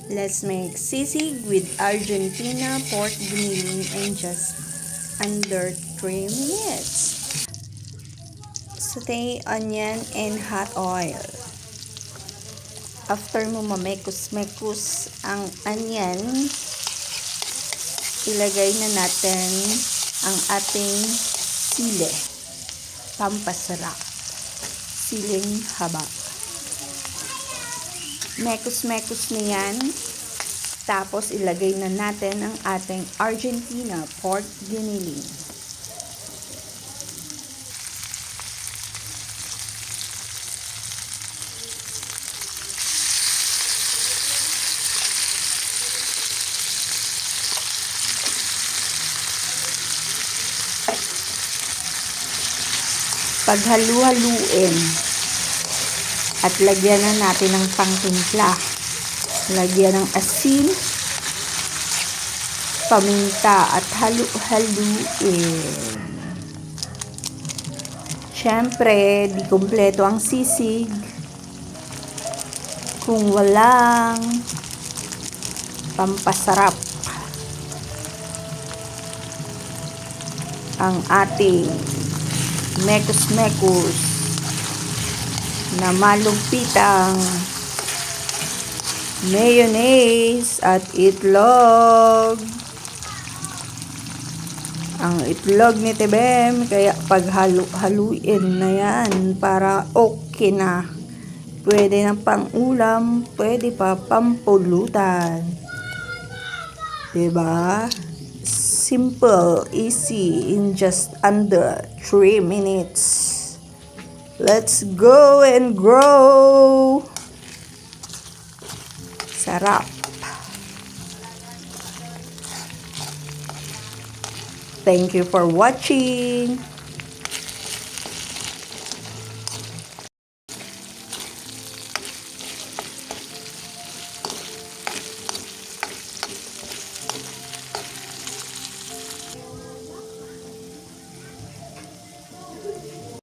Let's make sisig with Argentina pork giniling in just under 3 minutes. Saute onion in hot oil. After mo mamekos-mekos ang onion, ilagay na natin ang ating sili. Pampasarap. Siling haba. Mekos-mekos na yan. Tapos ilagay na natin ang ating Argentina pork giniling. Paghalu-haluin at lagyan na natin ng pangtimpla. Lagyan ng asin, paminta at halu-haluin. Syempre, di kumpleto ang sisig kung walang pampasarap ang ating mekos-mekos na malugpitang mayonnaise at itlog. Ang itlog ni Tebem, kaya paghaluin na yan para okay na. Pwede na pang ulam, pwede pa pampulutan. Diba? Simple, easy, in just under 3 minutes. Let's go and grow! Sarap! Thank you for watching!